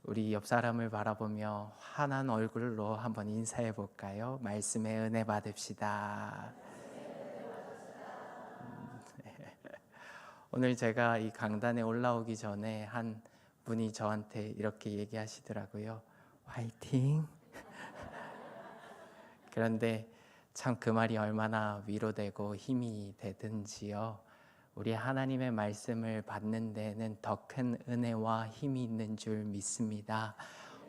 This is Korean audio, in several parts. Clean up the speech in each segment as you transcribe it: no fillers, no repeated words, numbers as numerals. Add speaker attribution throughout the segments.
Speaker 1: 우리 옆 사람을 바라보며 환한 얼굴로 한번 인사해 볼까요? 말씀의 은혜 받읍시다. 오늘 제가 이 강단에 올라오기 전에 한 분이 저한테 이렇게 얘기하시더라고요. 화이팅! 그런데 참 그 말이 얼마나 위로되고 힘이 되든지요. 우리 하나님의 말씀을 받는 데는 더 큰 은혜와 힘이 있는 줄 믿습니다.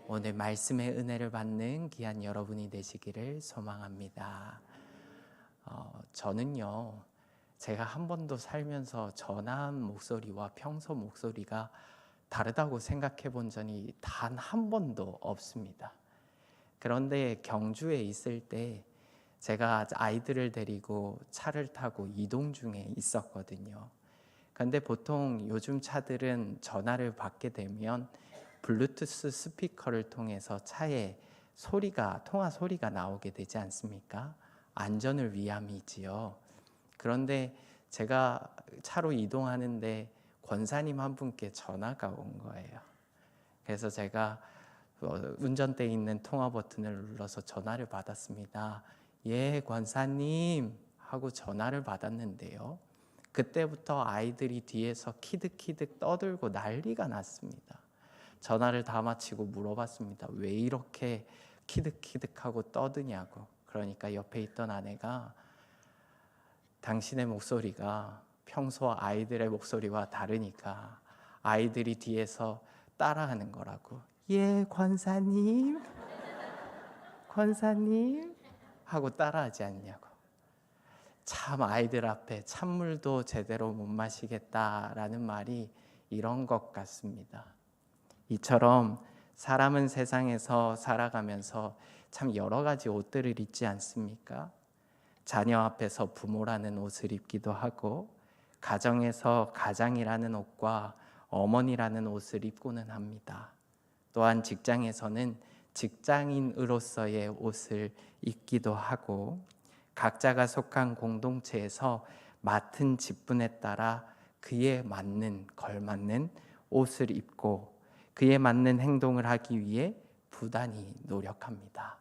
Speaker 1: 오늘 말씀의 은혜를 받는 귀한 여러분이 되시기를 소망합니다. 저는요, 제가 한 번도 살면서 전한 목소리와 평소 목소리가 다르다고 생각해 본 적이 단 한 번도 없습니다. 그런데 경주에 있을 때 제가 아이들을 데리고 차를 타고 이동 중에 있었거든요. 그런데 보통 요즘 차들은 전화를 받게 되면 블루투스 스피커를 통해서 차에 통화 소리가 나오게 되지 않습니까? 안전을 위함이지요. 그런데 제가 차로 이동하는데 권사님 한 분께 전화가 온 거예요. 그래서 제가 운전대에 있는 통화 버튼을 눌러서 전화를 받았습니다. 예, 권사님 하고 전화를 받았는데요. 그때부터 아이들이 뒤에서 키득키득 떠들고 난리가 났습니다. 전화를 다 마치고 물어봤습니다. 왜 이렇게 키득키득하고 떠드냐고. 그러니까 옆에 있던 아내가 당신의 목소리가 평소 아이들의 목소리와 다르니까 아이들이 뒤에서 따라하는 거라고. 예, 권사님, 권사님 하고 따라하지 않냐고. 참 아이들 앞에 찬물도 제대로 못 마시겠다라는 말이 이런 것 같습니다. 이처럼 사람은 세상에서 살아가면서 참 여러 가지 옷들을 입지 않습니까? 자녀 앞에서 부모라는 옷을 입기도 하고, 가정에서 가장이라는 옷과 어머니라는 옷을 입고는 합니다. 또한 직장에서는 직장인으로서의 옷을 입기도 하고, 각자가 속한 공동체에서 맡은 직분에 따라 그에 맞는, 걸맞는 옷을 입고 그에 맞는 행동을 하기 위해 부단히 노력합니다.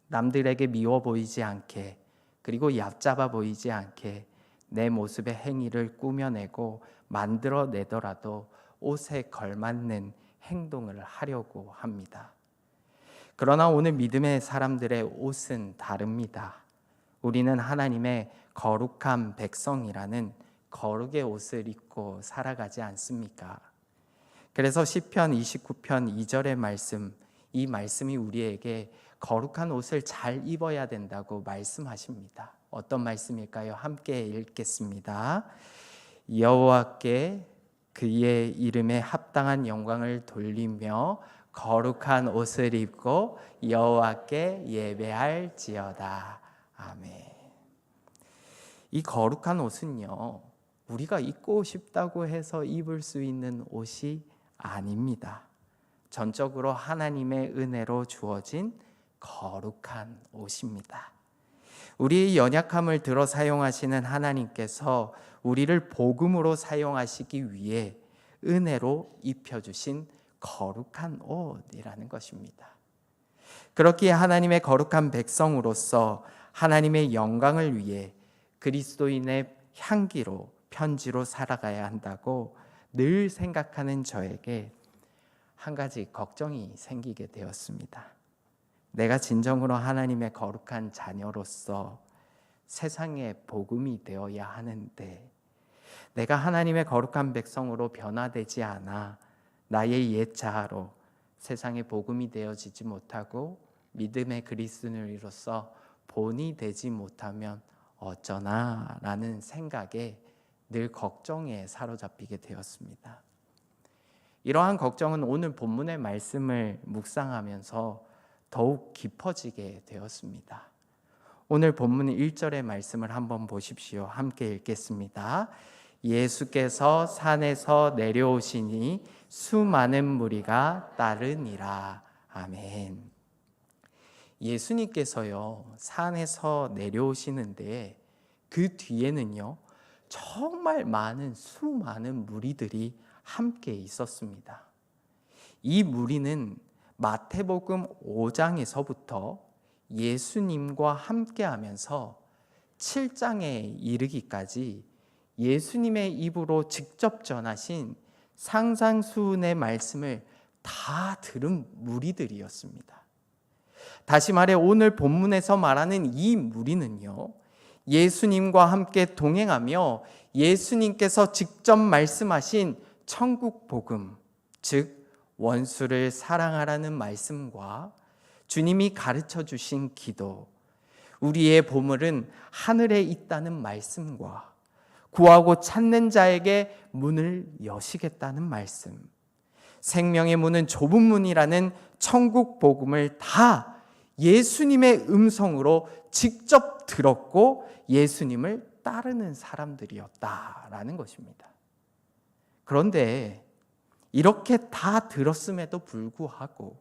Speaker 1: 남들에게 미워 보이지 않게, 그리고 얕잡아 보이지 않게 내 모습의 행위를 꾸며내고 만들어내더라도 옷에 걸맞는 행동을 하려고 합니다. 그러나 오늘 믿음의 사람들의 옷은 다릅니다. 우리는 하나님의 거룩한 백성이라는 거룩의 옷을 입고 살아가지 않습니까? 그래서 시편 29편 2절의 말씀, 이 말씀이 우리에게 거룩한 옷을 잘 입어야 된다고 말씀하십니다. 어떤 말씀일까요? 함께 읽겠습니다. 여호와께 그의 이름에 합당한 영광을 돌리며 거룩한 옷을 입고 여호와께 예배할지어다. 아멘. 이 거룩한 옷은요, 우리가 입고 싶다고 해서 입을 수 있는 옷이 아닙니다. 전적으로 하나님의 은혜로 주어진 거룩한 옷입니다. 우리의 연약함을 들어 사용하시는 하나님께서 우리를 복음으로 사용하시기 위해 은혜로 입혀주신 거룩한 옷이라는 것입니다. 그렇기에 하나님의 거룩한 백성으로서 하나님의 영광을 위해 그리스도인의 향기로 편지로 살아가야 한다고 늘 생각하는 저에게 한 가지 걱정이 생기게 되었습니다. 내가 진정으로 하나님의 거룩한 자녀로서 세상의 복음이 되어야 하는데, 내가 하나님의 거룩한 백성으로 변화되지 않아 나의 옛 자아로 세상의 복음이 되어지지 못하고 믿음의 그리스도인으로서 본이 되지 못하면 어쩌나 라는 생각에 늘 걱정에 사로잡히게 되었습니다. 이러한 걱정은 오늘 본문의 말씀을 묵상하면서 더욱 깊어지게 되었습니다. 오늘 본문 1절의 말씀을 한번 보십시오. 함께 읽겠습니다. 예수께서 산에서 내려오시니 수많은 무리가 따르니라. 아멘. 예수님께서요, 산에서 내려오시는데 그 뒤에는요, 정말 수많은 무리들이 함께 있었습니다. 이 무리는 마태복음 5장에서부터 예수님과 함께하면서 7장에 이르기까지 예수님의 입으로 직접 전하신 상상수훈의 말씀을 다 들은 무리들이었습니다. 다시 말해 오늘 본문에서 말하는 이 무리는요, 예수님과 함께 동행하며 예수님께서 직접 말씀하신 천국 복음, 즉 원수를 사랑하라는 말씀과 주님이 가르쳐 주신 기도, 우리의 보물은 하늘에 있다는 말씀과 구하고 찾는 자에게 문을 여시겠다는 말씀, 생명의 문은 좁은 문이라는 천국 복음을 다 예수님의 음성으로 직접 들었고 예수님을 따르는 사람들이었다라는 것입니다. 그런데 이렇게 다 들었음에도 불구하고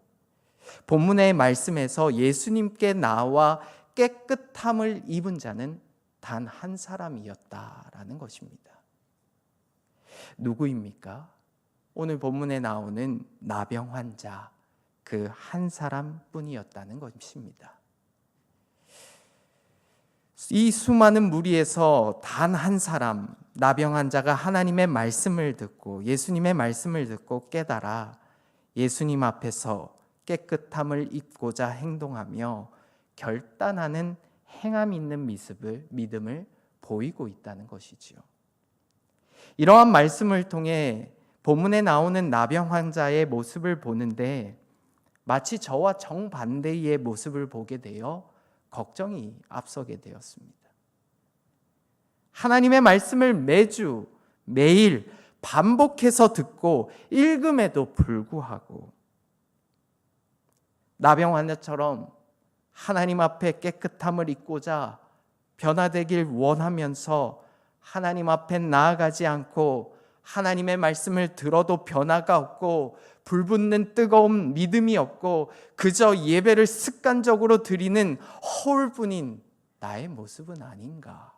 Speaker 1: 본문의 말씀에서 예수님께 나와 깨끗함을 입은 자는 단 한 사람이었다라는 것입니다. 누구입니까? 오늘 본문에 나오는 나병 환자, 그 한 사람뿐이었다는 것입니다. 이 수많은 무리에서 단 한 사람, 나병 환자가 하나님의 말씀을 듣고 예수님의 말씀을 듣고 깨달아 예수님 앞에서 깨끗함을 입고자 행동하며 결단하는 행함 있는 믿음을 보이고 있다는 것이지요. 이러한 말씀을 통해 본문에 나오는 나병 환자의 모습을 보는데 마치 저와 정반대의 모습을 보게 되어 걱정이 앞서게 되었습니다. 하나님의 말씀을 매주 매일 반복해서 듣고 읽음에도 불구하고 나병 환자처럼 하나님 앞에 깨끗함을 입고자 변화되길 원하면서 하나님 앞에 나아가지 않고 하나님의 말씀을 들어도 변화가 없고 불붙는 뜨거운 믿음이 없고 그저 예배를 습관적으로 드리는 허울뿐인 나의 모습은 아닌가?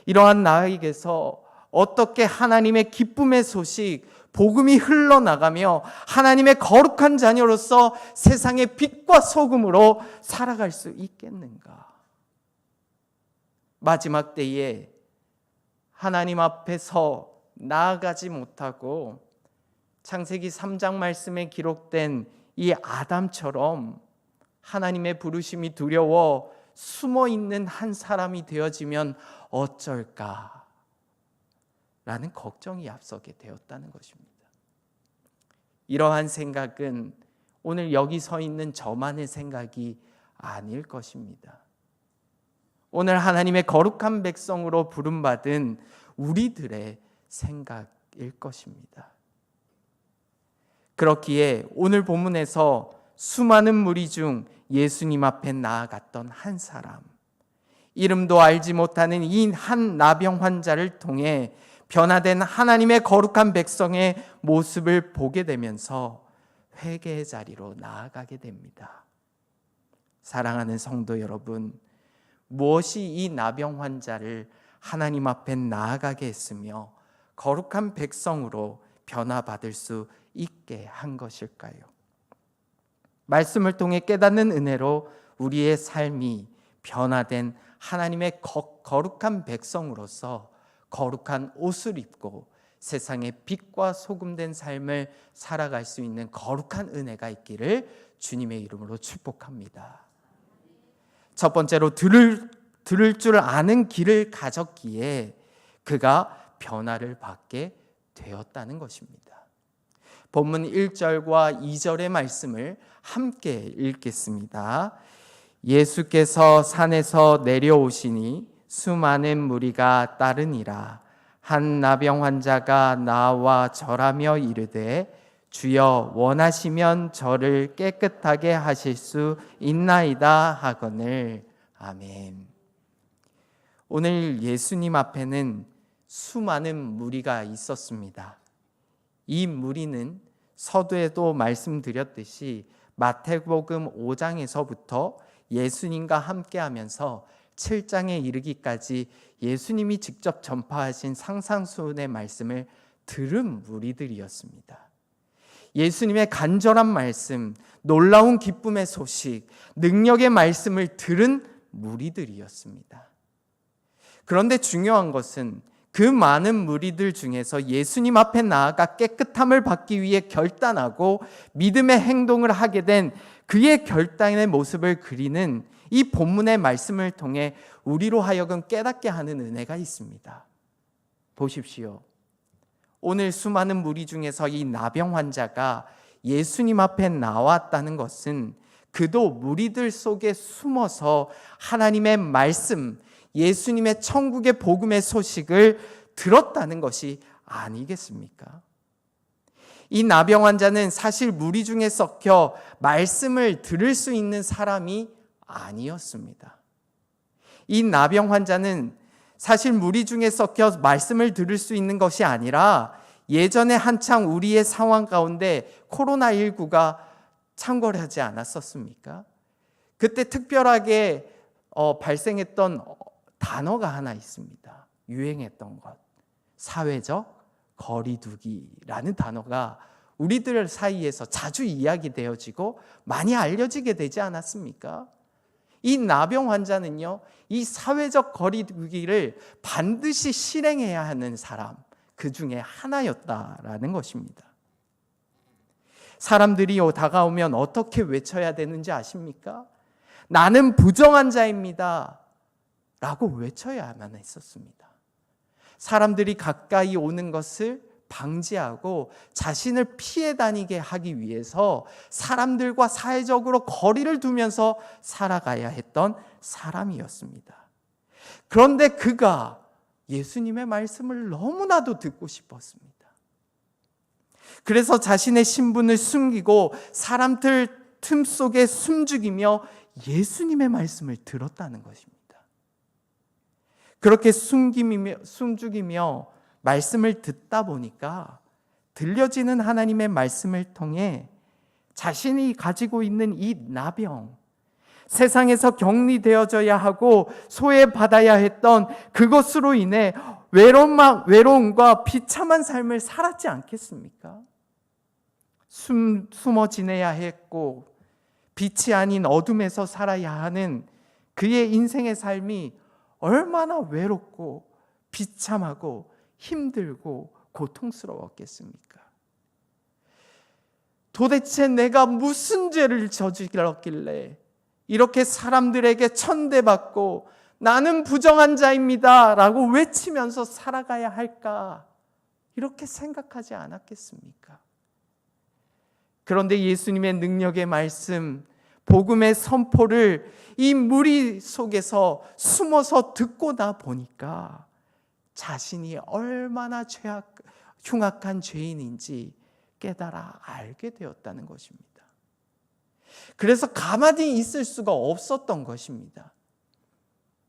Speaker 1: 이러한 나에게서 어떻게 하나님의 기쁨의 소식, 복음이 흘러나가며 하나님의 거룩한 자녀로서 세상의 빛과 소금으로 살아갈 수 있겠는가? 마지막 때에 하나님 앞에서 나아가지 못하고 창세기 3장 말씀에 기록된 이 아담처럼 하나님의 부르심이 두려워 숨어 있는 한 사람이 되어지면 어쩔까? 라는 걱정이 앞서게 되었다는 것입니다. 이러한 생각은 오늘 여기 서 있는 저만의 생각이 아닐 것입니다. 오늘 하나님의 거룩한 백성으로 부름받은 우리들의 생각일 것입니다. 그렇기에 오늘 본문에서 수많은 무리 중 예수님 앞에 나아갔던 한 사람, 이름도 알지 못하는 이 한 나병 환자를 통해 변화된 하나님의 거룩한 백성의 모습을 보게 되면서 회개의 자리로 나아가게 됩니다. 사랑하는 성도 여러분, 무엇이 이 나병 환자를 하나님 앞에 나아가게 했으며 거룩한 백성으로 변화받을 수 있게 한 것일까요? 말씀을 통해 깨닫는 은혜로 우리의 삶이 변화된 하나님의 거룩한 백성으로서 거룩한 옷을 입고 세상의 빛과 소금된 삶을 살아갈 수 있는 거룩한 은혜가 있기를 주님의 이름으로 축복합니다. 첫 번째로 들을 줄 아는 길을 가졌기에 그가 변화를 받게 되었다는 것입니다. 본문 1절과 2절의 말씀을 함께 읽겠습니다. 예수께서 산에서 내려오시니 수많은 무리가 따르니라. 한 나병 환자가 나와 절하며 이르되 주여 원하시면 저를 깨끗하게 하실 수 있나이다 하거늘. 아멘. 오늘 예수님 앞에는 수많은 무리가 있었습니다. 이 무리는 서두에도 말씀드렸듯이 마태복음 5장에서부터 예수님과 함께하면서 7장에 이르기까지 예수님이 직접 전파하신 상상수훈의 말씀을 들은 무리들이었습니다. 예수님의 간절한 말씀, 놀라운 기쁨의 소식, 능력의 말씀을 들은 무리들이었습니다. 그런데 중요한 것은 그 많은 무리들 중에서 예수님 앞에 나아가 깨끗함을 받기 위해 결단하고 믿음의 행동을 하게 된 그의 결단의 모습을 그리는 이 본문의 말씀을 통해 우리로 하여금 깨닫게 하는 은혜가 있습니다. 보십시오. 오늘 수많은 무리 중에서 이 나병 환자가 예수님 앞에 나왔다는 것은 그도 무리들 속에 숨어서 하나님의 말씀, 예수님의 천국의 복음의 소식을 들었다는 것이 아니겠습니까? 이 나병 환자는 사실 무리 중에 섞여 말씀을 들을 수 있는 사람이 아니었습니다. 이 나병 환자는 사실 무리 중에 섞여 말씀을 들을 수 있는 것이 아니라 예전에 한창 우리의 상황 가운데 코로나19가 창궐하지 않았었습니까? 그때 특별하게 발생했던 단어가 하나 있습니다. 유행했던 것. 사회적 거리두기라는 단어가 우리들 사이에서 자주 이야기되어지고 많이 알려지게 되지 않았습니까? 이 나병 환자는요, 이 사회적 거리두기를 반드시 실행해야 하는 사람, 그 중에 하나였다라는 것입니다. 사람들이 다가오면 어떻게 외쳐야 되는지 아십니까? 나는 부정한 자입니다 라고 외쳐야만 했었습니다. 사람들이 가까이 오는 것을 방지하고 자신을 피해 다니게 하기 위해서 사람들과 사회적으로 거리를 두면서 살아가야 했던 사람이었습니다. 그런데 그가 예수님의 말씀을 너무나도 듣고 싶었습니다. 그래서 자신의 신분을 숨기고 사람들 틈 속에 숨죽이며 예수님의 말씀을 들었다는 것입니다. 그렇게 숨죽이며 말씀을 듣다 보니까 들려지는 하나님의 말씀을 통해 자신이 가지고 있는 이 나병, 세상에서 격리되어져야 하고 소외받아야 했던 그것으로 인해 외로움과 비참한 삶을 살았지 않겠습니까? 숨어 지내야 했고 빛이 아닌 어둠에서 살아야 하는 그의 인생의 삶이 얼마나 외롭고 비참하고 힘들고 고통스러웠겠습니까? 도대체 내가 무슨 죄를 저질렀길래 이렇게 사람들에게 천대받고 나는 부정한 자입니다 라고 외치면서 살아가야 할까? 이렇게 생각하지 않았겠습니까? 그런데 예수님의 능력의 말씀, 복음의 선포를 이 무리 속에서 숨어서 듣고 나 보니까 자신이 얼마나 흉악한 죄인인지 깨달아 알게 되었다는 것입니다. 그래서 가만히 있을 수가 없었던 것입니다.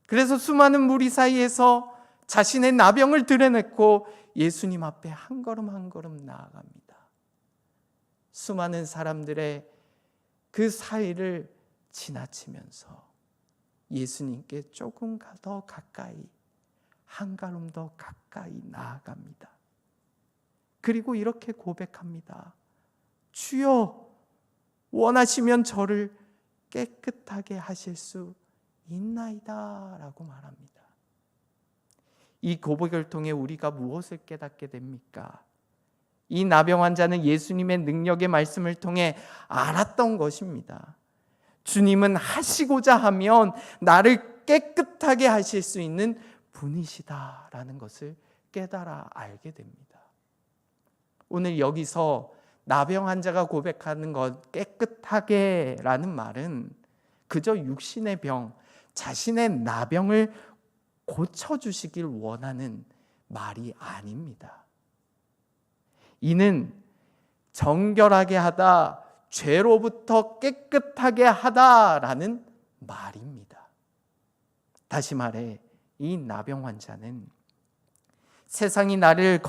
Speaker 1: 그래서 수많은 무리 사이에서 자신의 나병을 드러냈고 예수님 앞에 한 걸음 한 걸음 나아갑니다. 수많은 사람들의 그 사이를 지나치면서 예수님께 조금 더 가까이, 한 걸음 더 가까이 나아갑니다. 그리고 이렇게 고백합니다. 주여, 원하시면 저를 깨끗하게 하실 수 있나이다 라고 말합니다. 이 고백을 통해 우리가 무엇을 깨닫게 됩니까? 이 나병 환자는 예수님의 능력의 말씀을 통해 알았던 것입니다. 주님은 하시고자 하면 나를 깨끗하게 하실 수 있는 분이시다라는 것을 깨달아 알게 됩니다. 오늘 여기서 나병 환자가 고백하는 것, 깨끗하게라는 말은 그저 육신의 병, 자신의 나병을 고쳐주시길 원하는 말이 아닙니다. 이는 정결하게 하다, 죄로부터 깨끗하게 하다라는 말입니다. 다시 말해 이 나병 환자는 세상이 나를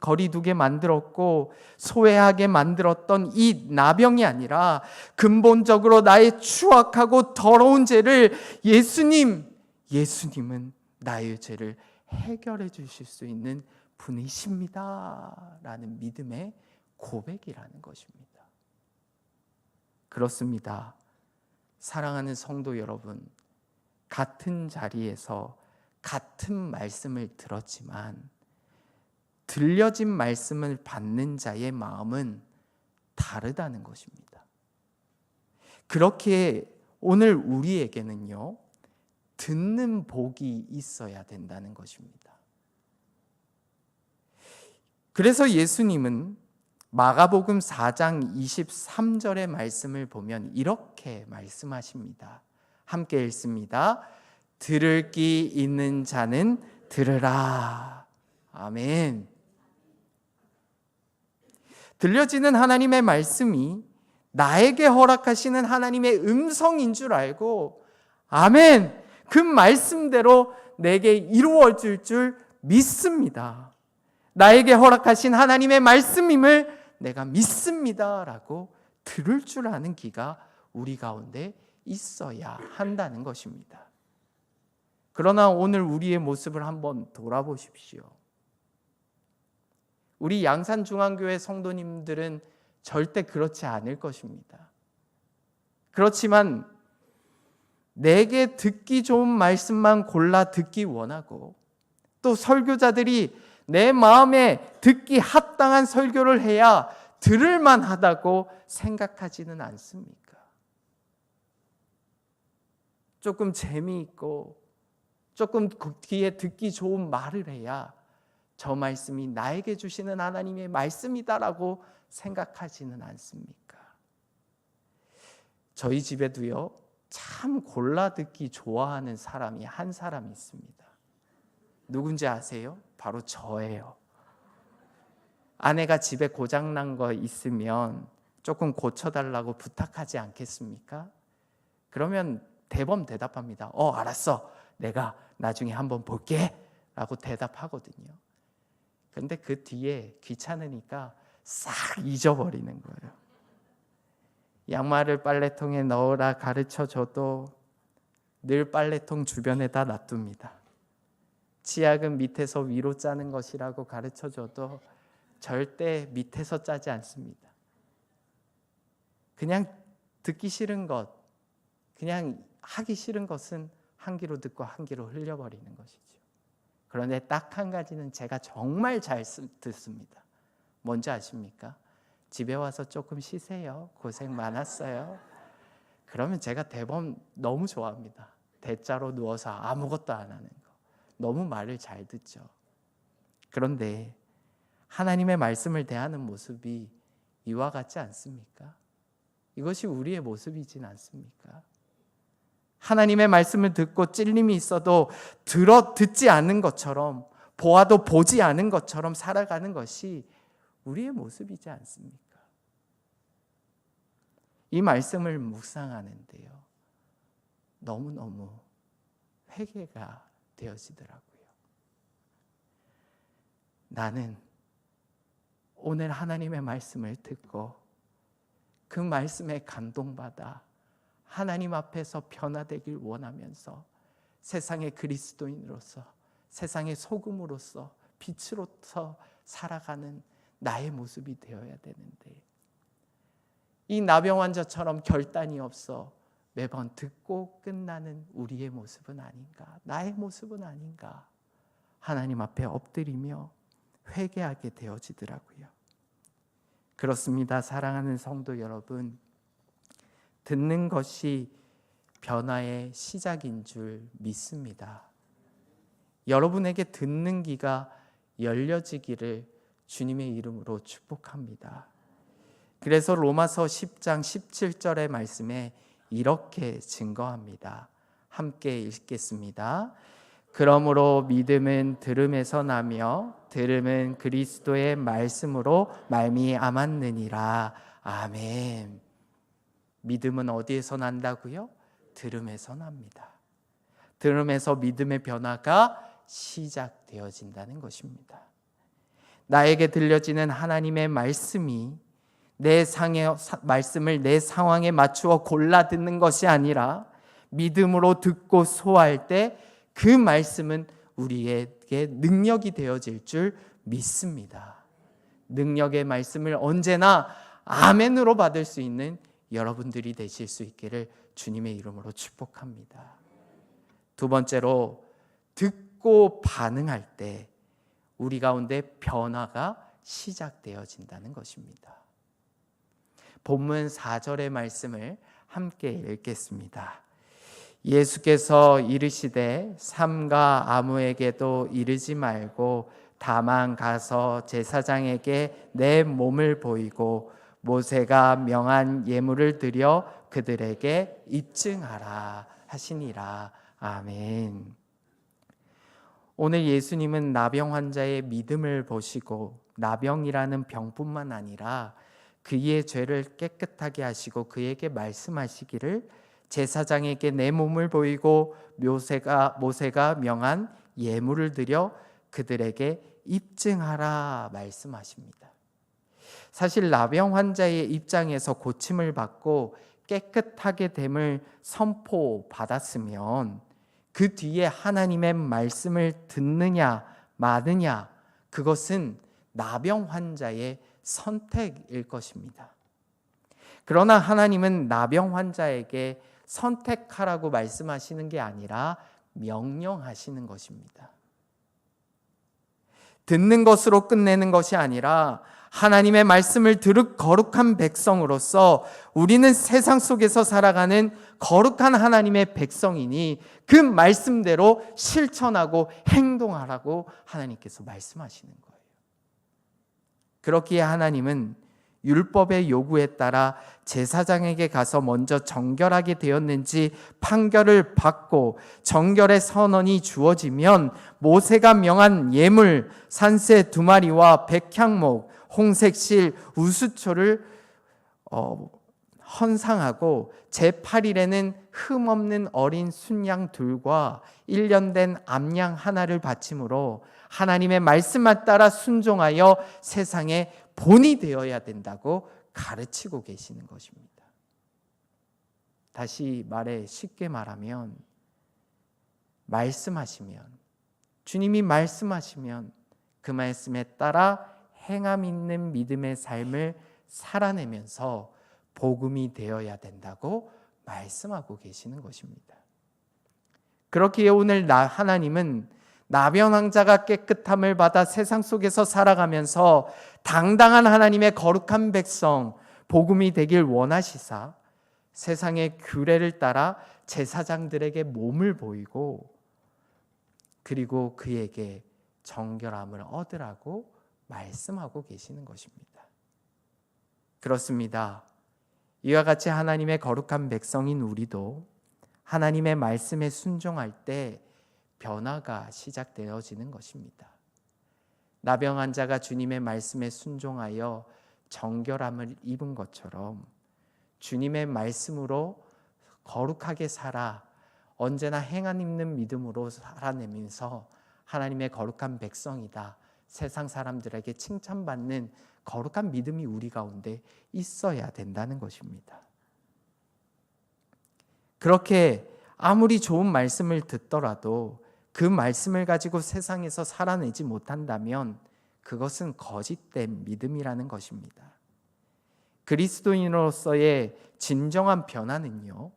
Speaker 1: 거리두게 만들었고 소외하게 만들었던 이 나병이 아니라 근본적으로 나의 추악하고 더러운 죄를 예수님은 나의 죄를 해결해 주실 수 있는 분이십니다 라는 믿음의 고백이라는 것입니다. 그렇습니다. 사랑하는 성도 여러분, 같은 자리에서 같은 말씀을 들었지만 들려진 말씀을 받는 자의 마음은 다르다는 것입니다. 그렇게 오늘 우리에게는요, 듣는 복이 있어야 된다는 것입니다. 그래서 예수님은 마가복음 4장 23절의 말씀을 보면 이렇게 말씀하십니다. 함께 읽습니다. 들을 귀 있는 자는 들으라. 아멘. 들려지는 하나님의 말씀이 나에게 허락하시는 하나님의 음성인 줄 알고, 아멘, 그 말씀대로 내게 이루어질 줄 믿습니다. 나에게 허락하신 하나님의 말씀임을 내가 믿습니다 라고 들을 줄 아는 귀가 우리 가운데 있어야 한다는 것입니다. 그러나 오늘 우리의 모습을 한번 돌아보십시오. 우리 양산중앙교회 성도님들은 절대 그렇지 않을 것입니다. 그렇지만 내게 듣기 좋은 말씀만 골라 듣기 원하고, 또 설교자들이 내 마음에 듣기 합당한 설교를 해야 들을 만하다고 생각하지는 않습니까? 조금 재미있고 조금 귀에 듣기 좋은 말을 해야 저 말씀이 나에게 주시는 하나님의 말씀이다라고 생각하지는 않습니까? 저희 집에도요, 참 골라 듣기 좋아하는 사람이 한 사람 있습니다. 누군지 아세요? 바로 저예요. 아내가 집에 고장난 거 있으면 조금 고쳐달라고 부탁하지 않겠습니까? 그러면 대범 대답합니다. 알았어. 내가 나중에 한번 볼게 라고 대답하거든요. 그런데 그 뒤에 귀찮으니까 싹 잊어버리는 거예요. 양말을 빨래통에 넣으라 가르쳐줘도 늘 빨래통 주변에다 놔둡니다. 치약은 밑에서 위로 짜는 것이라고 가르쳐줘도 절대 밑에서 짜지 않습니다. 그냥 듣기 싫은 것, 그냥 하기 싫은 것은 한 귀로 듣고 한 귀로 흘려버리는 것이죠. 그런데 딱 한 가지는 제가 정말 잘 듣습니다. 뭔지 아십니까? 집에 와서 조금 쉬세요. 고생 많았어요. 그러면 제가 대범 너무 좋아합니다. 대자로 누워서 아무것도 안 하는 거. 너무 말을 잘 듣죠. 그런데 하나님의 말씀을 대하는 모습이 이와 같지 않습니까? 이것이 우리의 모습이진 않습니까? 하나님의 말씀을 듣고 찔림이 있어도 듣지 않는 것처럼, 보아도 보지 않은 것처럼 살아가는 것이 우리의 모습이지 않습니까? 이 말씀을 묵상하는데요, 너무너무 회개가 되어지더라고요. 나는 오늘 하나님의 말씀을 듣고 그 말씀에 감동받아 하나님 앞에서 변화되길 원하면서 세상의 그리스도인으로서, 세상의 소금으로서, 빛으로서 살아가는 나의 모습이 되어야 되는데, 이 나병 환자처럼 결단이 없어 매번 듣고 끝나는 우리의 모습은 아닌가, 나의 모습은 아닌가, 하나님 앞에 엎드리며 회개하게 되어지더라고요. 그렇습니다. 사랑하는 성도 여러분, 듣는 것이 변화의 시작인 줄 믿습니다. 여러분에게 듣는 귀가 열려지기를 주님의 이름으로 축복합니다. 그래서 로마서 10장 17절의 말씀에 이렇게 증거합니다. 함께 읽겠습니다. 그러므로 믿음은 들음에서 나며 들음은 그리스도의 말씀으로 말미암았느니라. 아멘. 믿음은 어디에서 난다고요? 들음에서 납니다. 들음에서 믿음의 변화가 시작되어진다는 것입니다. 나에게 들려지는 하나님의 말씀이 말씀을 내 상황에 맞추어 골라 듣는 것이 아니라 믿음으로 듣고 소화할 때 그 말씀은 우리에게 능력이 되어질 줄 믿습니다. 능력의 말씀을 언제나 아멘으로 받을 수 있는 여러분들이 되실 수 있기를 주님의 이름으로 축복합니다. 두 번째로, 듣고 반응할 때 우리 가운데 변화가 시작되어진다는 것입니다. 본문 4절의 말씀을 함께 읽겠습니다. 예수께서 이르시되 삼가 아무에게도 이르지 말고 다만 가서 제사장에게 내 몸을 보이고 모세가 명한 예물을 드려 그들에게 입증하라 하시니라. 아멘. 오늘 예수님은 나병 환자의 믿음을 보시고 나병이라는 병뿐만 아니라 그의 죄를 깨끗하게 하시고 그에게 말씀하시기를 제사장에게 내 몸을 보이고 모세가 명한 예물을 드려 그들에게 입증하라 말씀하십니다. 사실 나병 환자의 입장에서 고침을 받고 깨끗하게 됨을 선포받았으면 그 뒤에 하나님의 말씀을 듣느냐 마느냐, 그것은 나병 환자의 선택일 것입니다. 그러나 하나님은 나병 환자에게 선택하라고 말씀하시는 게 아니라 명령하시는 것입니다. 듣는 것으로 끝내는 것이 아니라 하나님의 말씀을 들을 거룩한 백성으로서 우리는 세상 속에서 살아가는 거룩한 하나님의 백성이니 그 말씀대로 실천하고 행동하라고 하나님께서 말씀하시는 거예요. 그렇기에 하나님은 율법의 요구에 따라 제사장에게 가서 먼저 정결하게 되었는지 판결을 받고 정결의 선언이 주어지면 모세가 명한 예물 산새 2마리와 백향목, 홍색실, 우수초를 헌상하고 제8일에는 흠없는 어린 순양 둘과 1년 된 암양 하나를 바침으로 하나님의 말씀에 따라 순종하여 세상에 본이 되어야 된다고 가르치고 계시는 것입니다. 다시 쉽게 말하면 말씀하시면, 주님이 말씀하시면 그 말씀에 따라 행함 있는 믿음의 삶을 살아내면서 복음이 되어야 된다고 말씀하고 계시는 것입니다. 그렇기에 오늘 하나님은 나병 환자가 깨끗함을 받아 세상 속에서 살아가면서 당당한 하나님의 거룩한 백성, 복음이 되길 원하시사 세상의 규례를 따라 제사장들에게 몸을 보이고 그리고 그에게 정결함을 얻으라고 말씀하고 계시는 것입니다. 그렇습니다. 이와 같이 하나님의 거룩한 백성인 우리도 하나님의 말씀에 순종할 때 변화가 시작되어지는 것입니다. 나병 환자가 주님의 말씀에 순종하여 정결함을 입은 것처럼 주님의 말씀으로 거룩하게 살아 언제나 행함 있는 믿음으로 살아내면서 하나님의 거룩한 백성이다, 세상 사람들에게 칭찬받는 거룩한 믿음이 우리 가운데 있어야 된다는 것입니다. 그렇게 아무리 좋은 말씀을 듣더라도 그 말씀을 가지고 세상에서 살아내지 못한다면 그것은 거짓된 믿음이라는 것입니다. 그리스도인으로서의 진정한 변화는요,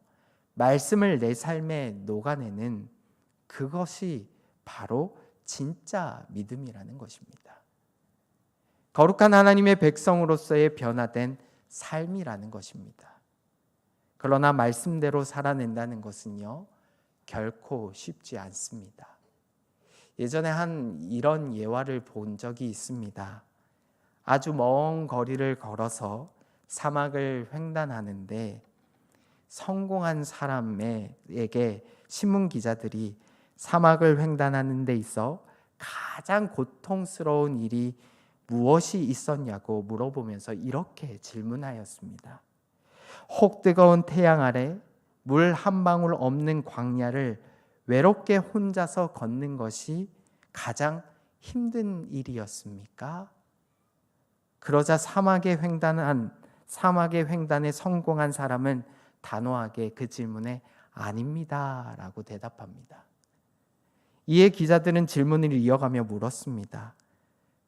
Speaker 1: 말씀을 내 삶에 녹아내는 그것이 바로 진짜 믿음이라는 것입니다. 거룩한 하나님의 백성으로서의 변화된 삶이라는 것입니다. 그러나 말씀대로 살아낸다는 것은요, 결코 쉽지 않습니다. 예전에 이런 예화를 본 적이 있습니다. 아주 먼 거리를 걸어서 사막을 횡단하는데 성공한 사람에게 신문 기자들이 사막을 횡단하는 데 있어 가장 고통스러운 일이 무엇이 있었냐고 물어보면서 이렇게 질문하였습니다. 혹 뜨거운 태양 아래 물 한 방울 없는 광야를 외롭게 혼자서 걷는 것이 가장 힘든 일이었습니까? 그러자 사막의 횡단에 성공한 사람은 단호하게 그 질문에 아닙니다 라고 대답합니다. 이에 기자들은 질문을 이어가며 물었습니다.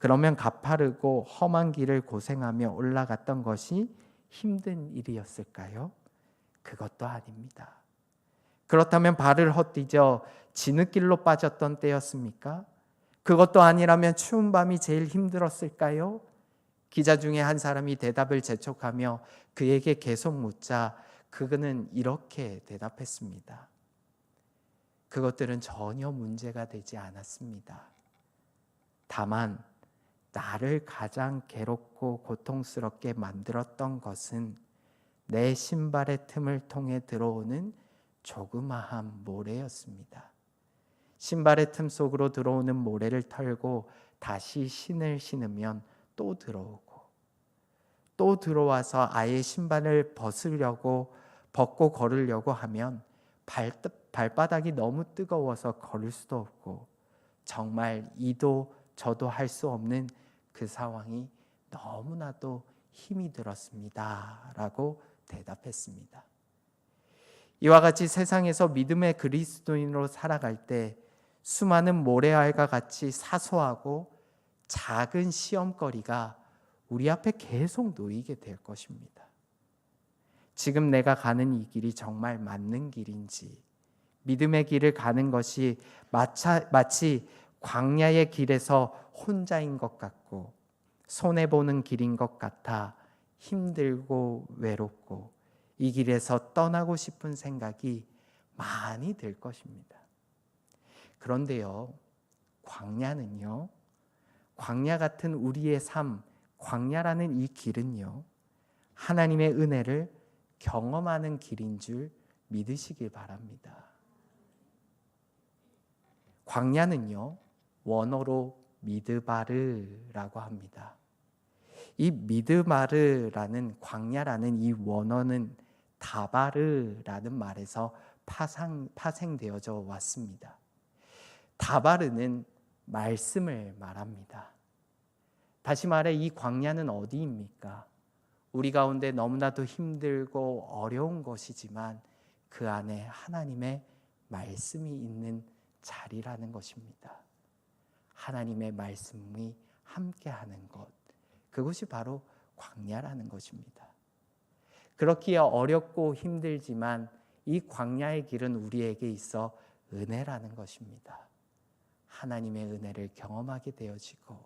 Speaker 1: 그러면 가파르고 험한 길을 고생하며 올라갔던 것이 힘든 일이었을까요? 그것도 아닙니다. 그렇다면 발을 헛디뎌 진흙길로 빠졌던 때였습니까? 그것도 아니라면 추운 밤이 제일 힘들었을까요? 기자 중에 한 사람이 대답을 재촉하며 그에게 계속 묻자 그는 이렇게 대답했습니다. 그것들은 전혀 문제가 되지 않았습니다. 다만 나를 가장 괴롭고 고통스럽게 만들었던 것은 내 신발의 틈을 통해 들어오는 조그마한 모래였습니다. 신발의 틈 속으로 들어오는 모래를 털고 다시 신을 신으면 또 들어오고 또 들어와서 아예 신발을 벗고 걸으려고 하면 발바닥이 너무 뜨거워서 걸을 수도 없고 정말 이도 저도 할 수 없는 그 상황이 너무나도 힘이 들었습니다. 라고 대답했습니다. 이와 같이 세상에서 믿음의 그리스도인으로 살아갈 때 수많은 모래알과 같이 사소하고 작은 시험거리가 우리 앞에 계속 놓이게 될 것입니다. 지금 내가 가는 이 길이 정말 맞는 길인지, 믿음의 길을 가는 것이 마치 광야의 길에서 혼자인 것 같고 손해보는 길인 것 같아 힘들고 외롭고 이 길에서 떠나고 싶은 생각이 많이 들 것입니다. 그런데요, 광야는요, 광야 같은 우리의 삶, 광야라는 이 길은요, 하나님의 은혜를 경험하는 길인 줄 믿으시길 바랍니다. 광야는요, 원어로 미드바르라고 합니다. 이 미드바르라는 광야라는 이 원어는 다바르라는 말에서 파생되어져 왔습니다. 다바르는 말씀을 말합니다. 다시 말해 이 광야는 어디입니까? 우리 가운데 너무나도 힘들고 어려운 것이지만 그 안에 하나님의 말씀이 있는 자리라는 것입니다. 하나님의 말씀이 함께하는 것, 그것이 바로 광야라는 것입니다. 그렇기에 어렵고 힘들지만 이 광야의 길은 우리에게 있어 은혜라는 것입니다. 하나님의 은혜를 경험하게 되어지고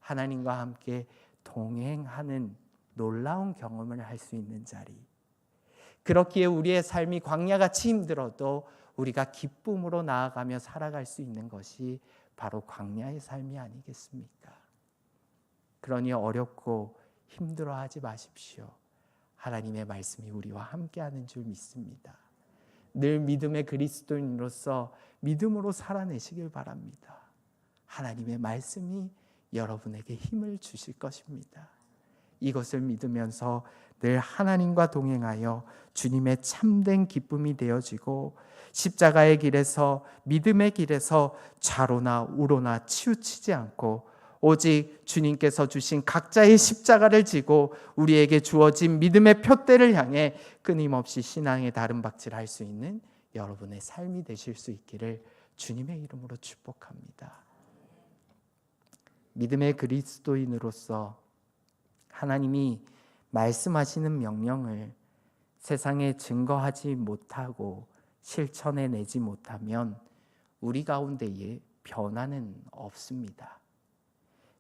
Speaker 1: 하나님과 함께 동행하는 놀라운 경험을 할 수 있는 자리. 그렇기에 우리의 삶이 광야같이 힘들어도 우리가 기쁨으로 나아가며 살아갈 수 있는 것이 바로 광야의 삶이 아니겠습니까? 그러니 어렵고 힘들어하지 마십시오. 하나님의 말씀이 우리와 함께하는 줄 믿습니다. 늘 믿음의 그리스도인으로서 믿음으로 살아내시길 바랍니다. 하나님의 말씀이 여러분에게 힘을 주실 것입니다. 이것을 믿으면서 늘 하나님과 동행하여 주님의 참된 기쁨이 되어지고 십자가의 길에서 믿음의 길에서 좌로나 우로나 치우치지 않고 오직 주님께서 주신 각자의 십자가를 지고 우리에게 주어진 믿음의 표대를 향해 끊임없이 신앙의 다름박질할 수 있는 여러분의 삶이 되실 수 있기를 주님의 이름으로 축복합니다. 믿음의 그리스도인으로서 하나님이 말씀하시는 명령을 세상에 증거하지 못하고 실천해내지 못하면 우리 가운데에 변화는 없습니다.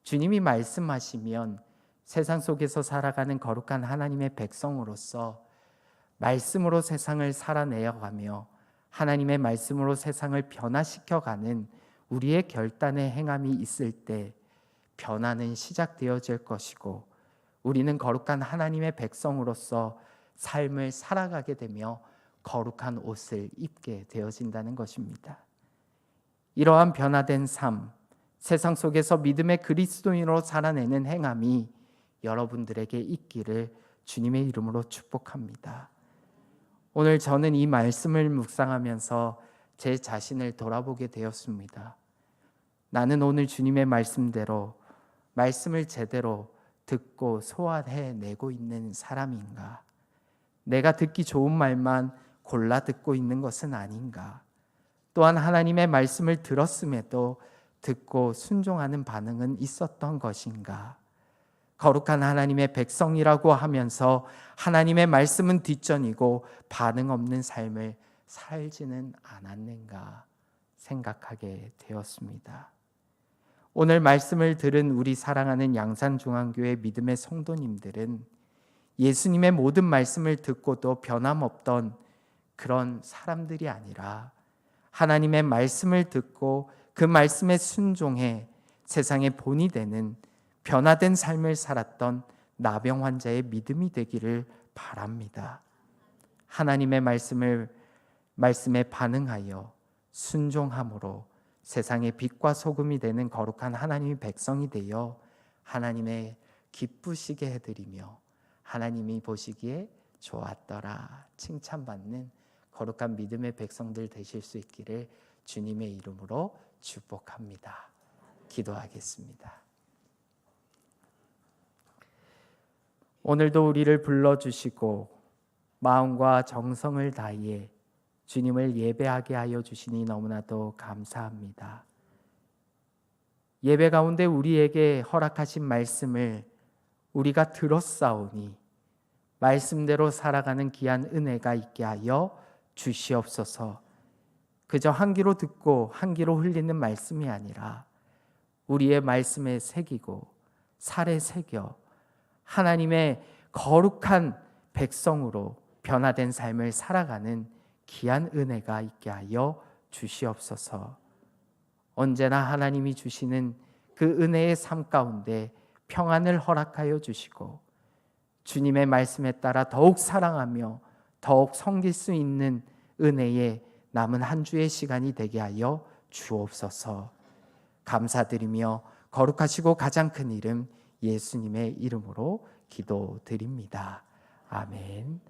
Speaker 1: 주님이 말씀하시면 세상 속에서 살아가는 거룩한 하나님의 백성으로서 말씀으로 세상을 살아내어가며 하나님의 말씀으로 세상을 변화시켜가는 우리의 결단의 행함이 있을 때 변화는 시작되어질 것이고 우리는 거룩한 하나님의 백성으로서 삶을 살아가게 되며 거룩한 옷을 입게 되어진다는 것입니다. 이러한 변화된 삶, 세상 속에서 믿음의 그리스도인으로 살아내는 행함이 여러분들에게 있기를 주님의 이름으로 축복합니다. 오늘 저는 이 말씀을 묵상하면서 제 자신을 돌아보게 되었습니다. 나는 오늘 주님의 말씀대로 말씀을 제대로 듣고 소화해내고 있는 사람인가? 내가 듣기 좋은 말만 골라 듣고 있는 것은 아닌가? 또한 하나님의 말씀을 들었음에도 듣고 순종하는 반응은 있었던 것인가? 거룩한 하나님의 백성이라고 하면서 하나님의 말씀은 뒷전이고 반응 없는 삶을 살지는 않았는가 생각하게 되었습니다. 오늘 말씀을 들은 우리 사랑하는 양산중앙교회 믿음의 성도님들은 예수님의 모든 말씀을 듣고도 변함없던 그런 사람들이 아니라 하나님의 말씀을 듣고 그 말씀에 순종해 세상의 본이 되는 변화된 삶을 살았던 나병 환자의 믿음이 되기를 바랍니다. 하나님의 말씀에 반응하여 순종함으로 세상의 빛과 소금이 되는 거룩한 하나님의 백성이 되어 하나님의 기쁘시게 해드리며 하나님이 보시기에 좋았더라 칭찬받는 거룩한 믿음의 백성들 되실 수 있기를 주님의 이름으로 축복합니다. 기도하겠습니다. 오늘도 우리를 불러주시고 마음과 정성을 다해 주님을 예배하게 하여 주시니 너무나도 감사합니다. 예배 가운데 우리에게 허락하신 말씀을 우리가 들었사오니 말씀대로 살아가는 귀한 은혜가 있게 하여 주시옵소서. 그저 한 귀로 듣고 한 귀로 흘리는 말씀이 아니라 우리의 말씀에 새기고 살에 새겨 하나님의 거룩한 백성으로 변화된 삶을 살아가는 귀한 은혜가 있게 하여 주시옵소서. 언제나 하나님이 주시는 그 은혜의 삶 가운데 평안을 허락하여 주시고 주님의 말씀에 따라 더욱 사랑하며 더욱 섬길 수 있는 은혜의 남은 한 주의 시간이 되게 하여 주옵소서. 감사드리며 거룩하시고 가장 큰 이름 예수님의 이름으로 기도드립니다. 아멘.